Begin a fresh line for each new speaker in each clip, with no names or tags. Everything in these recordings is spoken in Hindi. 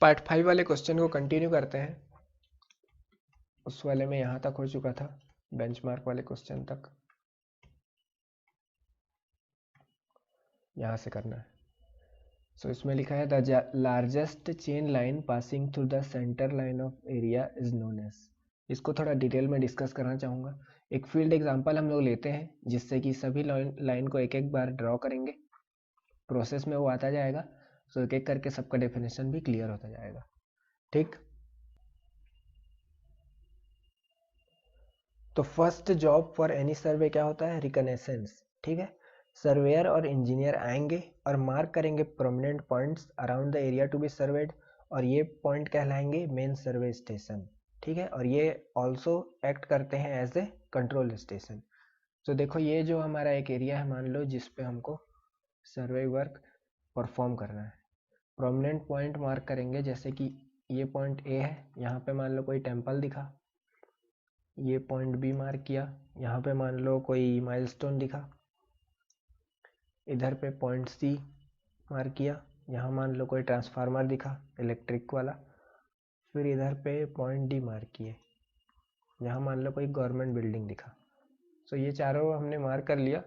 पार्ट 5 वाले क्वेश्चन को कंटिन्यू करते हैं। उस वाले में यहाँ तक हो चुका था, बेंचमार्क वाले क्वेश्चन तक। यहाँ से करना है। सो इसमें लिखा है the largest chain line passing through the centre line of area is known as. इसको थोड़ा डिटेल में डिस्कस करना चाहूँगा। एक फील्ड एग्जांपल हम लोग लेते हैं जिससे कि सभी लाइन को एक एक बार ड्रॉ करेंगे। प्रोसेस में वो आता जाएगा, सो एक एक करके सबका डेफिनेशन भी क्लियर होता जाएगा। ठीक, तो फर्स्ट जॉब फॉर एनी सर्वे क्या होता है? रिकनेसेंस। ठीक है, सर्वेयर और इंजीनियर आएंगे और मार्क करेंगे prominent points around the area to be surveyed, और ये पॉइंट कहलाएंगे मेन सर्वे स्टेशन। ठीक है, और ये ऑल्सो एक्ट करते हैं एज ए कंट्रोल स्टेशन। तो देखो ये जो हमारा एक एरिया है, मान लो, जिस पे हमको सर्वे वर्क परफॉर्म करना है। प्रोमिनेंट पॉइंट मार्क करेंगे, जैसे कि ये पॉइंट ए है, यहाँ पे मान लो कोई टेम्पल दिखा, ये पॉइंट बी मार्क किया, यहाँ पे मान लो कोई माइलस्टोन दिखा, इधर पे पॉइंट सी मार्क किया, यहाँ मान लो कोई ट्रांसफार्मर दिखा इलेक्ट्रिक वाला, फिर इधर पे पॉइंट डी मार्क किए, यहाँ मान लो कोई गवर्नमेंट बिल्डिंग दिखा। सो ये चारों हमने मार्क कर लिया,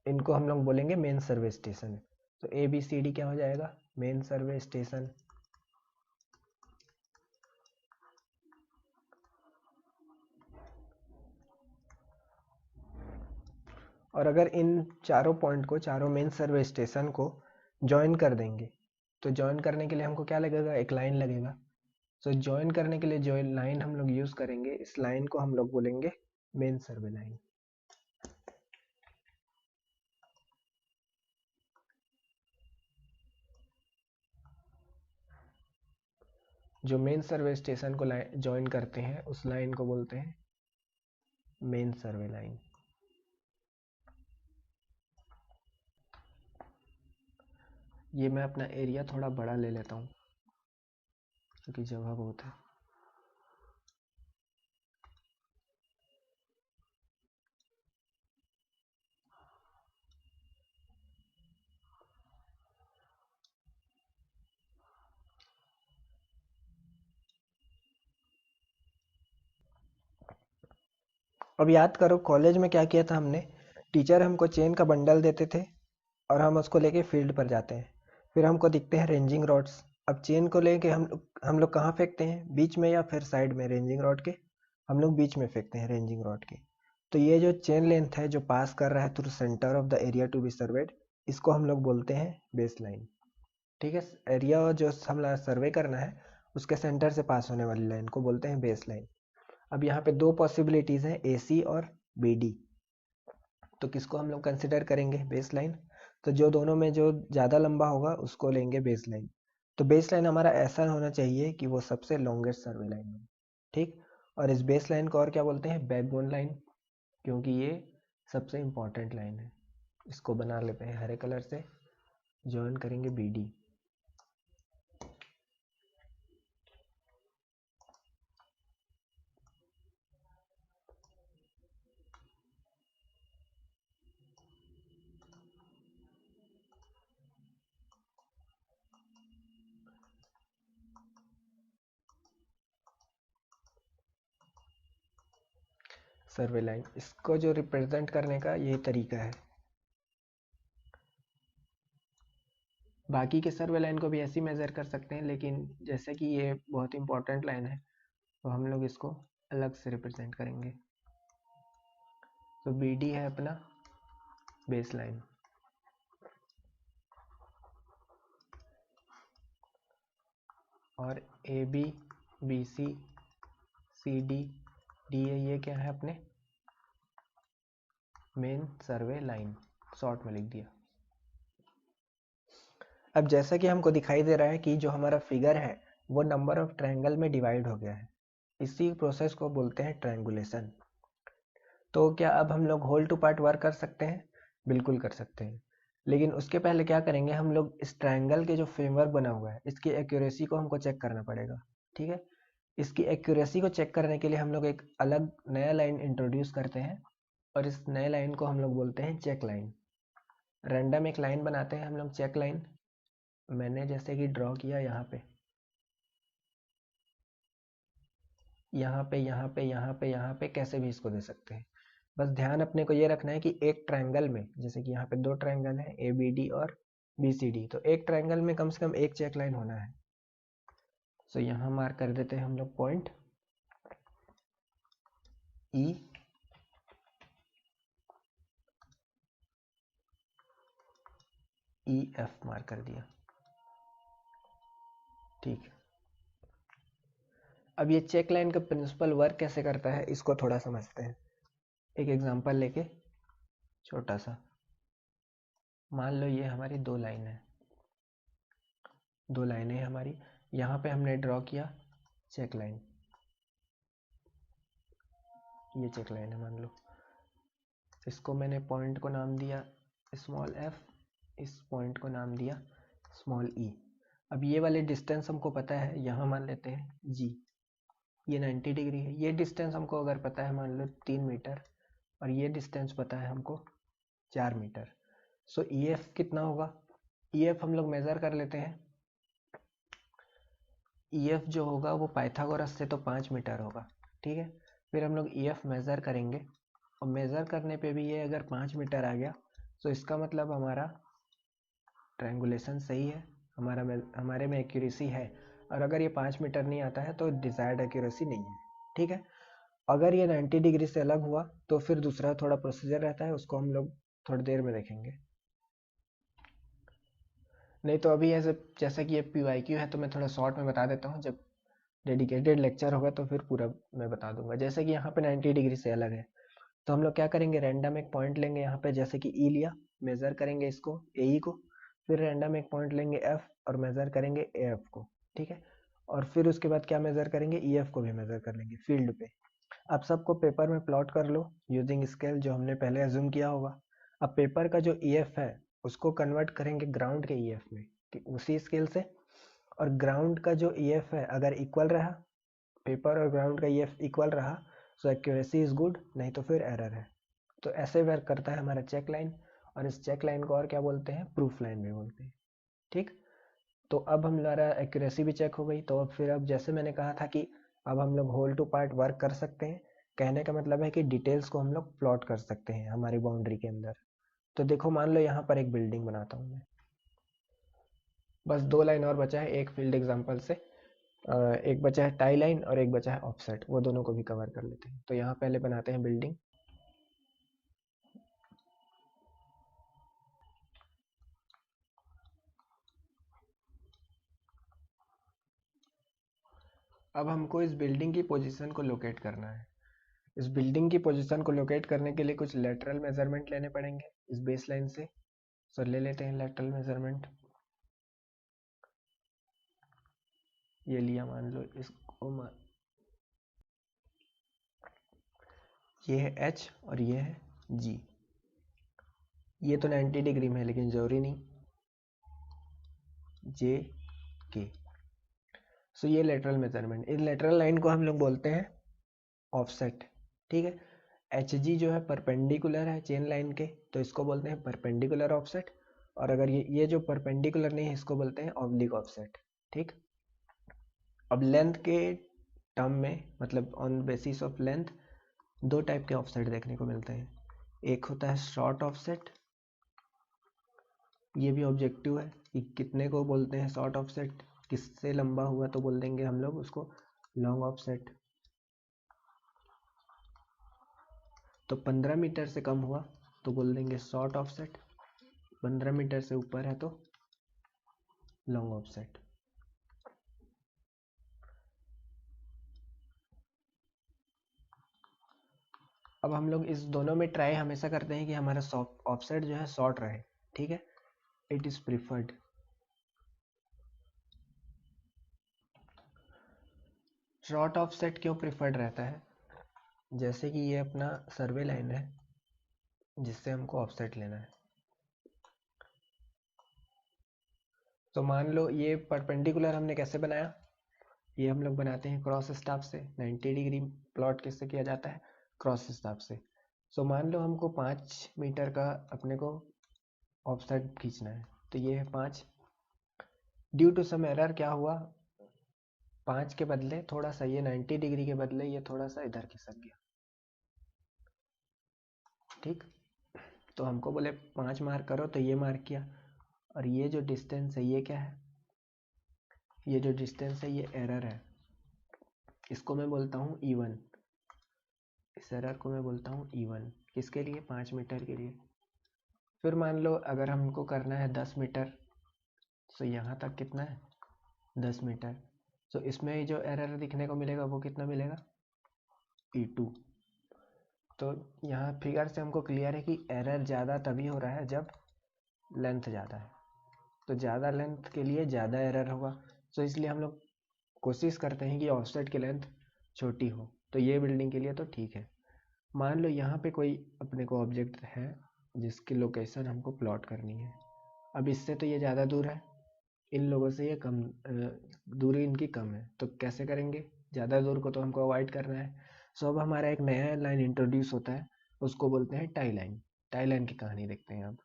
इनको हम लोग बोलेंगे मेन सर्वे स्टेशन। तो ए बी सी डी क्या हो जाएगा? मेन सर्वे स्टेशन। और अगर इन चारों पॉइंट को, चारों मेन सर्वे स्टेशन को ज्वाइन कर देंगे, तो ज्वाइन करने के लिए हमको क्या लगेगा? एक लाइन लगेगा। सो ज्वाइन करने के लिए जो लाइन हम लोग यूज करेंगे, इस लाइन को हम लोग बोलेंगे मेन सर्वे लाइन। जो मेन सर्वे स्टेशन को ज्वाइन करते हैं, उस लाइन को बोलते हैं मेन सर्वे लाइन। ये मैं अपना एरिया थोड़ा बड़ा ले लेता हूँ क्योंकि जगह बहुत है। अब याद करो कॉलेज में क्या किया था हमने। टीचर हमको चेन का बंडल देते थे और हम उसको लेके फील्ड पर जाते हैं, फिर हमको दिखते हैं रेंजिंग रॉड्स। अब चेन को लेके हम लोग कहाँ फेंकते हैं? बीच में या फिर साइड में रेंजिंग रॉड के? हम लोग बीच में फेंकते हैं रेंजिंग रॉड के। तो ये जो चेन लेंथ है जो पास कर रहा है through centre of the area to be surveyed, इसको हम लोग बोलते हैं बेस लाइन। ठीक है, एरिया जो हमें सर्वे करना है उसके सेंटर से पास होने वाली लाइन को बोलते हैं बेस लाइन। अब यहाँ पे दो पॉसिबिलिटीज हैं, AC और BD। तो किसको हम लोग कंसिडर करेंगे? Base line. तो जो दोनों में जो ज़्यादा लंबा होगा उसको लेंगे बेस लाइन। तो बेस लाइन हमारा ऐसा होना चाहिए कि वो सबसे लॉन्गेस्ट सर्वे लाइन हो। ठीक, और इस बेस लाइन को और क्या बोलते हैं? बैकबोन लाइन, क्योंकि ये सबसे इम्पॉर्टेंट लाइन है। इसको बना लेते हैं हरे कलर से, ज्वाइन करेंगे BD। सर्वे लाइन, इसको जो रिप्रेजेंट करने का यही तरीका है। बाकी के सर्वे लाइन को भी ऐसे मेज़र कर सकते हैं, लेकिन जैसे कि ये बहुत इंपॉर्टेंट लाइन है तो हम लोग इसको अलग से रिप्रेजेंट करेंगे। तो BD है अपना बेस लाइन, और AB BC CD DA ये क्या है? अपने मेन सर्वे लाइन, शॉर्ट में लिख दिया। अब जैसा कि हमको दिखाई दे रहा है कि जो हमारा फिगर है वो नंबर ऑफ ट्रायंगल में डिवाइड हो गया है। इसी प्रोसेस को बोलते हैं ट्रायंगुलेशन। तो क्या अब हम लोग होल टू पार्ट वर्क कर सकते हैं? बिल्कुल कर सकते हैं, लेकिन उसके पहले क्या करेंगे? हम लोग इस ट्रायंगल के जो फ्रेमवर्क बना हुआ है इसकी एक्यूरेसी को हमको चेक करना पड़ेगा। ठीक है, इसकी एक्यूरेसी को चेक करने के लिए हम लोग एक अलग नया लाइन इंट्रोड्यूस करते हैं, और इस नए लाइन को हम लोग बोलते हैं चेक लाइन। रैंडम एक लाइन बनाते हैं हम लोग, चेक लाइन। मैंने जैसे कि ड्रॉ किया यहाँ पे, यहाँ पे यहाँ पे यहाँ पे यहाँ पे कैसे भी इसको दे सकते हैं। बस ध्यान अपने को ये रखना है कि एक ट्रायंगल में, जैसे कि यहाँ पे दो ट्रायंगल है ए बी डी और बी सी डी, तो एक ट्रायंगल में कम से कम एक चेक लाइन होना है। सो यहाँ मार्क कर देते हैं हम लोग पॉइंट ई, ई एफ मार्क कर दिया। ठीक है, अब ये चेक लाइन का प्रिंसिपल वर्क कैसे करता है इसको थोड़ा समझते हैं। एक एग्जांपल लेके छोटा सा, मान लो ये हमारी दो लाइन है, दो लाइनें हमारी, यहाँ पे हमने ड्रॉ किया चेक लाइन, ये चेक लाइन है मान लो, इसको मैंने पॉइंट को नाम दिया स्मॉल एफ, इस पॉइंट को नाम दिया स्मॉल ई। अब ये वाले डिस्टेंस हमको पता है, यहाँ मान लेते हैं जी, ये 90 डिग्री है। ये डिस्टेंस हमको अगर पता है मान लो 3 मीटर, और ये डिस्टेंस पता है हमको 4 मीटर। सो ई एफ कितना होगा, ई एफ हम लोग मेज़र कर लेते हैं। ई एफ जो होगा वो पाइथागोरस से तो 5 मीटर होगा, ठीक है। फिर हम लोग ई एफ मेज़र करेंगे, और मेज़र करने पे भी ये अगर 5 मीटर आ गया तो इसका मतलब हमारा ट्रायंगुलेशन सही है, हमारे में एक्यूरेसी है। और अगर ये 5 मीटर नहीं आता है तो डिज़ायर्ड एक्यूरेसी नहीं है, ठीक है। अगर ये 90 डिग्री से अलग हुआ तो फिर दूसरा थोड़ा प्रोसीजर रहता है, उसको हम लोग थोड़ी देर में देखेंगे। नहीं तो अभी ऐसे जैसा कि ये PYQ है तो मैं थोड़ा शॉर्ट में बता देता हूँ, जब डेडिकेटेड लेक्चर होगा तो फिर पूरा मैं बता दूंगा। जैसे कि यहाँ पे 90 डिग्री से अलग है, तो हम लोग क्या करेंगे, रैंडम एक पॉइंट लेंगे यहाँ पे, जैसे कि ई लिया, मेज़र करेंगे इसको AE को, फिर रैंडम एक पॉइंट लेंगे F और मेज़र करेंगे AF को, ठीक है। और फिर उसके बाद क्या मेज़र करेंगे, EF को भी मेज़र कर लेंगे फील्ड पे। आप सबको पेपर में प्लॉट कर लो यूजिंग स्केल, जो हमने पहले एज्यूम किया होगा। अब पेपर का जो EF है उसको कन्वर्ट करेंगे ग्राउंड के EF में, उसी स्केल से। और ग्राउंड का जो EF है अगर इक्वल रहा, पेपर और ग्राउंड का EF इक्वल रहा, सो एक्यूरेसी इज गुड, नहीं तो फिर एरर है। तो ऐसे वर्क करता है हमारा चेक लाइन, और इस चेक लाइन को और क्या बोलते हैं, प्रूफ लाइन भी बोलते हैं, ठीक। तो अब हमारा एक्यूरेसी भी चेक हो गई। तो अब फिर, अब जैसे मैंने कहा था कि अब हम लोग होल टू पार्ट वर्क कर सकते हैं, कहने का मतलब है कि डिटेल्स को हम लोग प्लॉट कर सकते हैं हमारी बाउंड्री के अंदर। तो देखो मान लो यहाँ पर एक बिल्डिंग बनाता हूँ मैं, बस दो लाइन और बचा है एक फील्ड एग्जाम्पल से। एक बचा है टाई लाइन और एक बचा है ऑफसेट, वो दोनों को भी कवर कर लेते हैं। तो यहाँ पहले बनाते हैं बिल्डिंग। अब हमको इस बिल्डिंग की पोजीशन को लोकेट करना है। इस बिल्डिंग की पोजीशन को लोकेट करने के लिए कुछ लेटरल मेजरमेंट लेने पड़ेंगे इस बेस लाइन से। सो ले लेते हैं लेटरल मेजरमेंट, ये लिया मान लो इसको, ये है H और ये है G। ये तो 90 डिग्री में है लेकिन जरूरी नहीं, J K। सो ये लेटरल मेजरमेंट, इस लेटरल लाइन को हम लोग बोलते हैं ऑफसेट, ठीक है। एच जी जो है परपेंडिकुलर है चेन लाइन के, तो इसको बोलते हैं परपेंडिकुलर ऑफसेट। और अगर ये जो परपेंडिकुलर नहीं है इसको बोलते हैं ऑब्लिक ऑफसेट, ठीक। अब लेंथ के टर्म में, मतलब ऑन बेसिस ऑफ लेंथ, दो टाइप के ऑफसेट देखने को मिलते हैं। एक होता है शॉर्ट ऑफसेट, ये भी ऑब्जेक्टिव है कि कितने को बोलते हैं शॉर्ट ऑफसेट, किससे लंबा हुआ तो बोल देंगे हम लोग उसको लॉन्ग ऑफसेट। तो 15 मीटर से कम हुआ तो बोल देंगे शॉर्ट ऑफसेट, 15 मीटर से ऊपर है तो लॉन्ग ऑफसेट। अब हम लोग इस दोनों में ट्राई हमेशा करते हैं कि हमारा ऑफसेट जो है शॉर्ट रहे, ठीक है, it is preferred. Short offset क्यों प्रिफर्ड रहता है, जैसे कि ये अपना सर्वे लाइन है जिससे हमको ऑफसेट लेना है। तो मान लो ये परपेंडिकुलर हमने कैसे बनाया, ये हम लोग बनाते हैं क्रॉस स्टाफ से। 90 डिग्री प्लॉट किससे किया जाता है, क्रॉस स्टाफ से। सो मान लो हमको 5 मीटर का अपने को ऑफसेट खींचना है, तो ये है 5। ड्यू टू सम एरर क्या हुआ, 5 के बदले थोड़ा सा ये 90 डिग्री के बदले ये थोड़ा सा इधर खिसक गया। ठीक, तो हमको बोले 5 मार्क करो, तो ये मार्क किया। और ये जो डिस्टेंस है ये क्या है, ये जो डिस्टेंस है ये एरर है, इसको मैं बोलता हूँ E1। इस एरर को मैं बोलता हूँ E1। किसके लिए? 5 मीटर के लिए। फिर मान लो अगर हमको करना है 10 मीटर, तो यहाँ तक कितना है? 10 मीटर। तो इसमें जो एरर दिखने को मिलेगा वो कितना मिलेगा? E2। तो यहाँ फिगर से हमको क्लियर है कि एरर ज़्यादा तभी हो रहा है जब लेंथ ज़्यादा है। तो ज़्यादा लेंथ के लिए ज़्यादा एरर होगा, तो इसलिए हम लोग कोशिश करते हैं कि ऑफसेट की लेंथ छोटी हो। तो ये बिल्डिंग के लिए तो ठीक है। मान लो यहाँ पे कोई अपने को ऑब्जेक्ट है जिसकी लोकेशन हमको प्लॉट करनी है। अब इससे तो ये ज़्यादा दूर है, इन लोगों से ये कम दूरी इनकी कम है, तो कैसे करेंगे? ज़्यादा दूर को तो हमको अवॉइड करना है। सो अब हमारा एक नया लाइन इंट्रोड्यूस होता है, उसको बोलते हैं टाई लाइन। टाई लाइन की कहानी देखते हैं। अब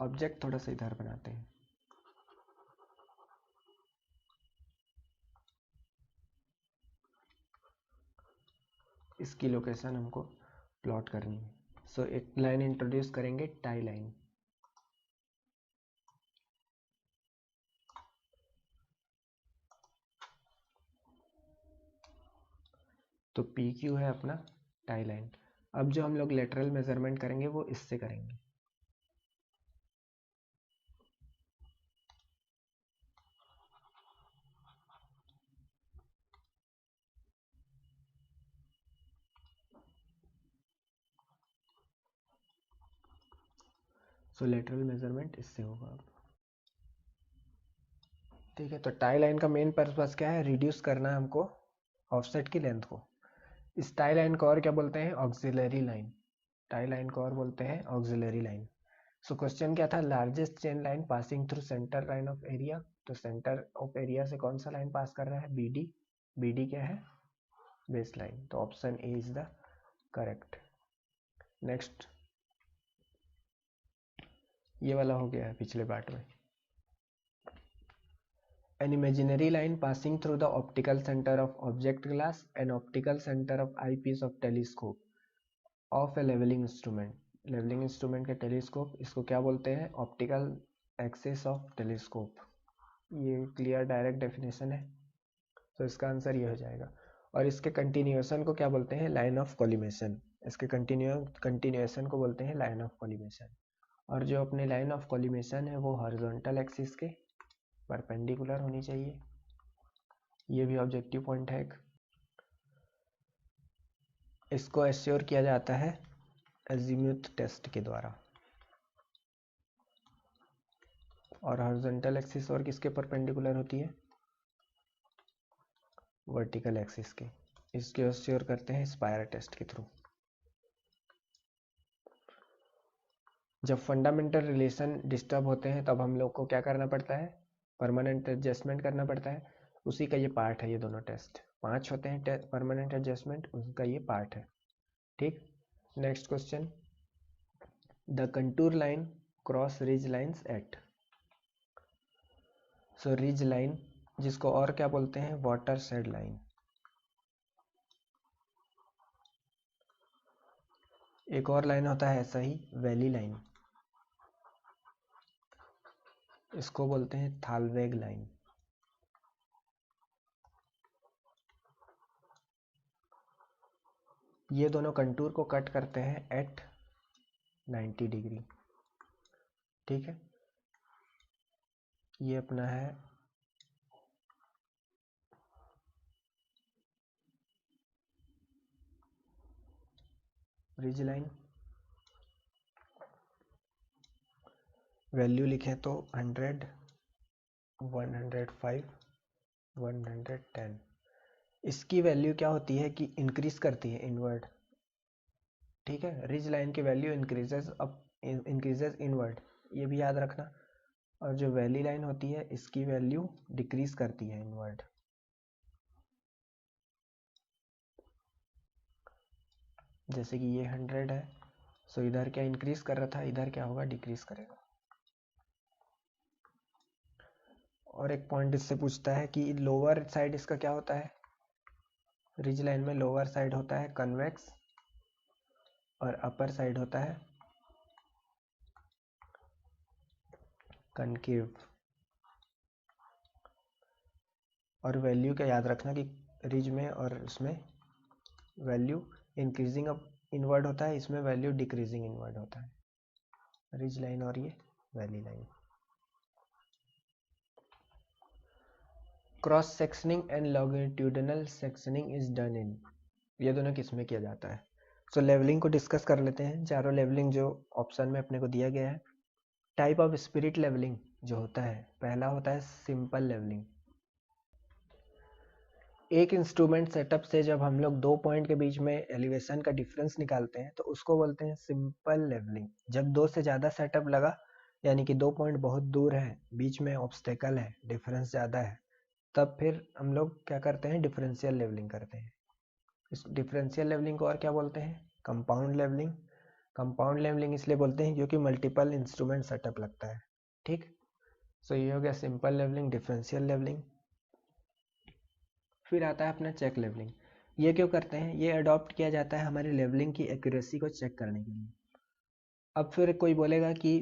ऑब्जेक्ट थोड़ा सा इधर बनाते हैं। इसकी लोकेशन हमको प्लॉट करनी है। सो एक लाइन इंट्रोड्यूस करेंगे, टाई लाइन। तो पी क्यू है अपना टाई लाइन। अब जो हम लोग लेटरल मेजरमेंट करेंगे वो इससे करेंगे। सो लेटरल मेजरमेंट इससे होगा। अब ठीक है, तो टाई लाइन का मेन पर्पस क्या है? रिड्यूस करना है हमको ऑफसेट की लेंथ को। इस टाई लाइन को और क्या बोलते हैं? Auxiliary line. टाई लाइन को और बोलते हैं ऑक्सिलरी लाइन। सो क्वेश्चन क्या था? Largest chain line passing through centre line of area. तो सेंटर ऑफ एरिया से कौन सा लाइन पास कर रहा है? बीडी। बीडी क्या है? Base line. तो option A is the correct. Next, ये वाला हो गया है पिछले पार्ट में। An imaginary line passing through the optical center of object glass and optical center of eyepiece of telescope of a leveling instrument. Levelling instrument के टेलीस्कोप, इसको क्या बोलते हैं? Optical axis of telescope. ये क्लियर डायरेक्ट डेफिनेशन है, तो इसका आंसर ये हो जाएगा। और इसके कंटिन्यूएशन को क्या बोलते हैं? Line of collimation. इसके कंटिन्यूएशन को बोलते हैं लाइन ऑफ कॉलिमेशन। और जो अपने लाइन ऑफ कॉलिमेशन है वो हॉरिजॉन्टल एक्सिस के परपेंडिकुलर होनी चाहिए। ये भी ऑब्जेक्टिव पॉइंट है। इसको एश्योर किया जाता है अजीमुथ टेस्ट के द्वारा। और हॉरिजॉन्टल एक्सिस और किसके परपेंडिकुलर होती है? वर्टिकल एक्सिस के। इसके एश्योर करते हैं स्पायर टेस्ट के थ्रू। जब फंडामेंटल रिलेशन डिस्टर्ब होते हैं तब हम लोग को क्या करना पड़ता है? परमानेंट एडजस्टमेंट करना पड़ता है। उसी का ये पार्ट है। ये दोनों टेस्ट 5 होते हैं परमानेंट एडजस्टमेंट, उसका ये पार्ट है। ठीक, next question. The contour line cross ridge lines eight. So ridge line, जिसको और क्या बोलते हैं? Water shed line. एक और लाइन होता है ऐसा ही, वैली लाइन। इसको बोलते हैं थालवेग लाइन। ये दोनों कंटूर को कट करते हैं एट 90 डिग्री। ठीक है, ये अपना है रिज लाइन। वैल्यू लिखें तो 100, 105, 110। इसकी वैल्यू क्या होती है कि इंक्रीज करती है इनवर्ड। ठीक है, रिज लाइन की value increases up, increases inward, ये भी याद रखना। और जो वैली लाइन होती है इसकी वैल्यू डिक्रीज करती है इनवर्ड। जैसे कि ये 100 है, सो इधर क्या इंक्रीज कर रहा था, इधर क्या होगा? डिक्रीज करेगा। और एक पॉइंट इससे पूछता है कि लोअर साइड इसका क्या होता है, रिज लाइन में लोअर साइड होता है कन्वेक्स और अपर साइड होता है कनकेव। और वैल्यू क्या याद रखना कि रिज में और उसमें वैल्यू इंक्रीजिंग अप इनवर्ड होता है, इसमें वैल्यू डिक्रीजिंग इनवर्ड होता है, रिज लाइन और ये valley line. Cross sectioning and longitudinal sectioning is done in, ये दोनों किस में किया जाता है। सो लेवलिंग को डिस्कस कर लेते हैं, चारों लेवलिंग जो ऑप्शन में अपने को दिया गया है। टाइप ऑफ स्पिरिट लेवलिंग जो होता है, पहला होता है सिंपल लेवलिंग। एक इंस्ट्रूमेंट सेटअप से जब हम लोग दो पॉइंट के बीच में एलिवेशन का डिफरेंस निकालते हैं तो उसको बोलते हैं सिंपल लेवलिंग। जब दो से ज़्यादा सेटअप लगा, यानी कि दो पॉइंट बहुत दूर है, बीच में ऑब्स्टेकल है, डिफरेंस ज़्यादा है, तब फिर हम लोग क्या करते हैं, डिफरेंशियल लेवलिंग करते हैं। इस डिफरेंशियल लेवलिंग को और क्या बोलते हैं, कंपाउंड लेवलिंग। कंपाउंड लेवलिंग इसलिए बोलते हैं क्योंकि मल्टीपल इंस्ट्रूमेंट सेटअप लगता है। ठीक, सो ये हो गया सिंपल लेवलिंग, डिफरेंशियल लेवलिंग। फिर आता है अपना चेक लेवलिंग। ये क्यों करते हैं, ये अडॉप्ट किया जाता है हमारी लेवलिंग की एक्यूरेसी को चेक करने के लिए। अब फिर कोई बोलेगा कि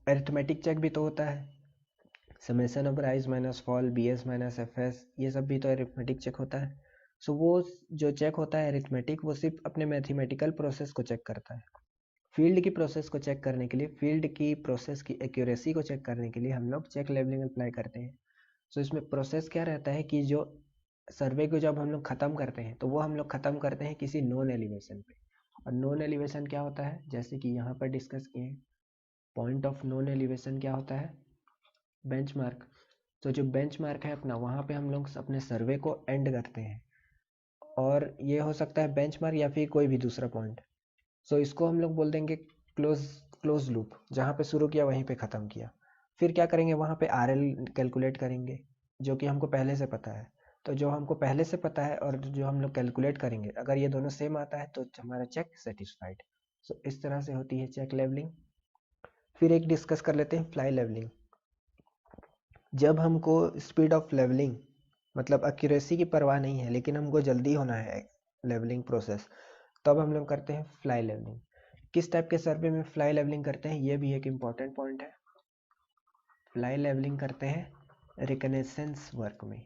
अरिथमेटिक चेक भी तो होता है, summation of rise minus fall, B S minus F S, ये सब भी तो अरिथमेटिक चेक होता है। सो वो जो चेक होता है अरिथमेटिक, वो सिर्फ अपने मैथमेटिकल प्रोसेस को चेक करता है। फील्ड की प्रोसेस को चेक करने के लिए, फील्ड की प्रोसेस की एक्यूरेसी को चेक करने के लिए हम लोग चेक लेवलिंग अप्लाई करते हैं। सो इसमें प्रोसेस क्या रहता है कि जो सर्वे को जब हम लोग ख़त्म करते हैं तो वो हम लोग ख़त्म करते हैं किसी नॉन एलिवेशन पे। और नॉन एलिवेशन क्या होता है, जैसे कि यहाँ पर डिस्कस किए, पॉइंट ऑफ नॉन एलिवेशन क्या होता है, बेंचमार्क। तो जो बेंचमार्क है अपना, वहाँ पे हम लोग अपने सर्वे को एंड करते हैं, और ये हो सकता है बेंचमार्क या फिर कोई भी दूसरा पॉइंट। सो इसको हम लोग बोल देंगे क्लोज क्लोज लूप, जहाँ पे शुरू किया वहीं पे ख़त्म किया। फिर क्या करेंगे, वहाँ पे आर एल कैलकुलेट करेंगे, जो कि हमको पहले से पता है। तो जो हमको पहले से पता है और जो हम लोग कैलकुलेट करेंगे, अगर ये दोनों सेम आता है तो हमारा चेक सेटिस्फाइड। सो इस तरह से होती है चेक लेवलिंग। फिर एक डिस्कस कर लेते हैं फ्लाई लेवलिंग। जब हमको स्पीड ऑफ लेवलिंग मतलब एक्यूरेसी की परवाह नहीं है, लेकिन हमको जल्दी होना है लेवलिंग प्रोसेस, तब हम लोग करते हैं फ्लाई लेवलिंग। किस टाइप के सर्वे में फ्लाई लेवलिंग करते हैं, ये भी एक इम्पॉर्टेंट पॉइंट है। फ्लाई लेवलिंग करते हैं रिकनेसेंस वर्क में।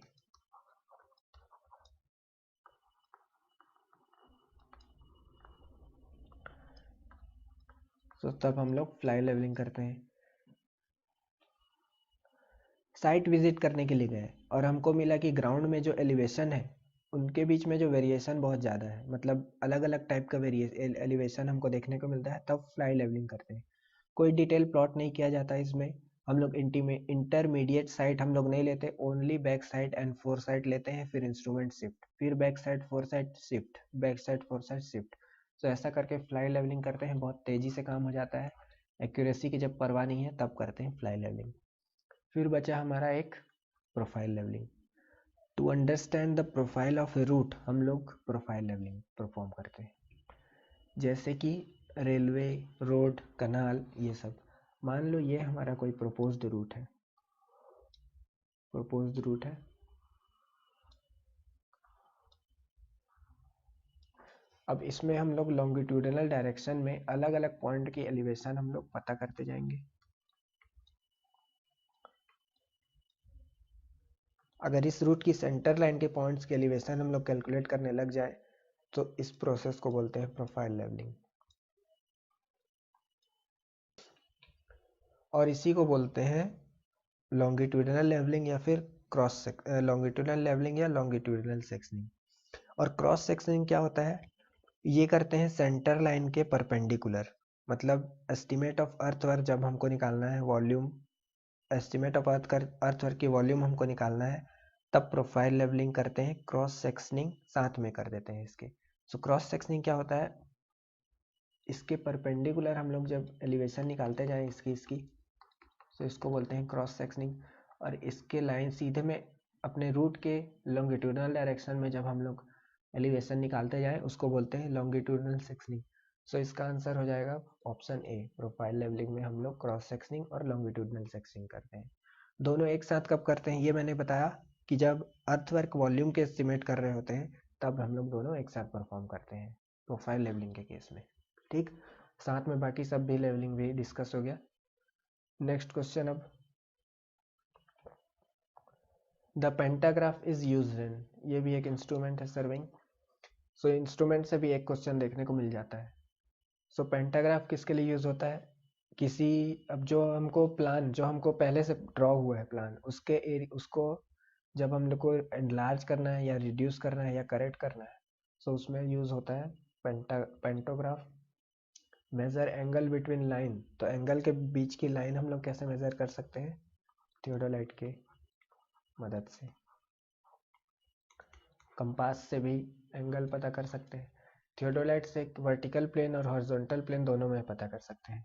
तो तब हम लोग फ्लाई लेवलिंग करते हैं। साइट विजिट करने के लिए गए और हमको मिला कि ग्राउंड में जो एलिवेशन है उनके बीच में जो वेरिएशन बहुत ज़्यादा है, मतलब अलग अलग टाइप का एलिवेशन हमको देखने को मिलता है, तब फ्लाई लेवलिंग करते हैं। कोई डिटेल प्लॉट नहीं किया जाता इसमें, हम लोग इंटरमीडिएट साइट हम लोग नहीं लेते, only back side and four side लेते हैं, फिर इंस्ट्रूमेंट शिफ्ट, फिर back side four side shift, back side four side shift. तो ऐसा करके फ्लाई लेवलिंग करते हैं, बहुत तेज़ी से काम हो जाता है। एक्यूरेसी की जब परवाह नहीं है तब करते हैं फ्लाई लेवलिंग। फिर बचा हमारा एक profile levelling. To understand the profile of a route हम लोग प्रोफाइल लेवलिंग परफॉर्म करते हैं, जैसे कि रेलवे, रोड, कनाल, ये सब। मान लो ये हमारा कोई प्रपोज्ड रूट है, प्रपोज्ड रूट है। अब इसमें हम लोग लॉन्गिट्यूडिनल डायरेक्शन में अलग अलग पॉइंट की एलिवेशन हम लोग पता करते जाएंगे। अगर इस रूट की सेंटर लाइन के पॉइंट्स की एलिवेशन हम लोग कैलकुलेट करने लग जाए तो इस प्रोसेस को बोलते हैं प्रोफाइल लेवलिंग, और इसी को बोलते हैं लॉन्गिट्यूडिनल लेवलिंग या फिर क्रॉस लॉन्गिट्यूडिनल लेवलिंग या लॉन्गिट्यूडिनल सेक्शनिंग। और क्रॉस सेक्शनिंग क्या होता है, ये करते हैं सेंटर लाइन के परपेंडिकुलर, मतलब एस्टिमेट ऑफ अर्थ वर्क जब हमको निकालना है, volume estimate of earth work की वॉल्यूम हमको निकालना है, तब प्रोफाइल लेवलिंग करते हैं, क्रॉस सेक्शनिंग साथ में कर देते हैं इसके। सो क्रॉस सेक्शनिंग क्या होता है, इसके परपेंडिकुलर हम लोग जब एलिवेशन निकालते जाएं इसकी, तो इसको बोलते हैं क्रॉस सेक्शनिंग। और इसके लाइन सीधे में अपने रूट के लॉन्गिट्यूडनल डायरेक्शन में जब हम लोग एलिवेशन निकालते जाएं उसको बोलते हैं लॉन्गिट्यूडनल सेक्शनिंग। सो इसका आंसर हो जाएगा ऑप्शन ए, प्रोफाइल लेवलिंग में हम लोग क्रॉस सेक्शनिंग और लॉन्गिट्यूडनल सेक्शनिंग करते हैं। दोनों एक साथ कब करते हैं ये मैंने बताया कि जब अर्थवर्क वॉल्यूम के एस्टिमेट कर रहे होते हैं तब हम लोग दोनों एक साथ परफॉर्म करते हैं प्रोफाइल लेवलिंग के केस में। ठीक, साथ में बाकी सब भी लेवलिंग भी डिस्कस हो गया। नेक्स्ट क्वेश्चन अब, the pantograph is used in, ये भी एक इंस्ट्रूमेंट है सर्विंग। सो इंस्ट्रूमेंट से भी एक क्वेश्चन देखने को मिल जाता है। सो पेंटाग्राफ किसके लिए यूज होता है, किसी, अब जो हमको प्लान जो हमको पहले से ड्रॉ हुआ है प्लान उसको जब हम लोग को एनलार्ज करना है या रिड्यूस करना है या करेक्ट करना है, सो उसमें यूज होता है pantograph. Measure angle between line, तो एंगल के बीच की लाइन हम लोग कैसे मेजर कर सकते हैं, थियोडोलाइट के मदद से। कंपास से भी एंगल पता कर सकते हैं। थियोडोलाइट से वर्टिकल प्लेन और हॉरिजॉन्टल प्लेन दोनों में पता कर सकते हैं।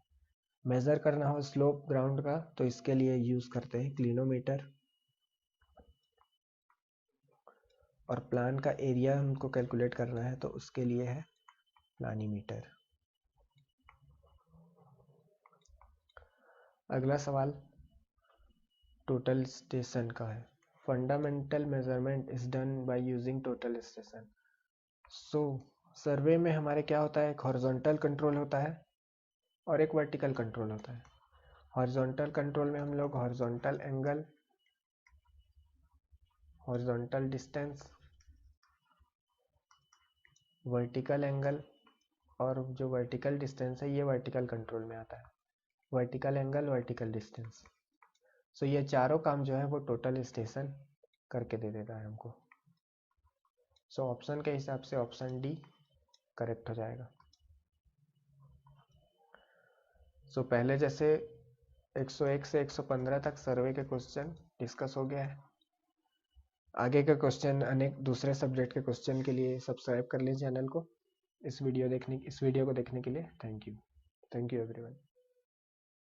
मेजर करना हो स्लोप ग्राउंड का तो इसके लिए यूज करते हैं क्लिनोमीटर। और प्लान का एरिया हमको कैलकुलेट करना है तो उसके लिए है प्लानीमीटर। अगला सवाल टोटल स्टेशन का है। Fundamental measurement is done by using total station. So survey में हमारे क्या होता है, एक हॉरिजॉन्टल कंट्रोल होता है और एक वर्टिकल कंट्रोल होता है। हॉरिजॉन्टल कंट्रोल में हम लोग horizontal angle, horizontal distance, vertical angle, और जो वर्टिकल डिस्टेंस है ये वर्टिकल कंट्रोल में आता है। वर्टिकल एंगल, वर्टिकल डिस्टेंस, सो ये चारों काम जो है वो टोटल स्टेशन करके दे देता है हमको। सो ऑप्शन के हिसाब से ऑप्शन डी करेक्ट हो जाएगा। सो पहले जैसे 101 से 115 तक सर्वे के क्वेश्चन डिस्कस हो गया है। आगे के क्वेश्चन अनेक दूसरे सब्जेक्ट के क्वेश्चन के लिए सब्सक्राइब कर लीजिए चैनल को। इस वीडियो को देखने के लिए थैंक यू एवरीवन।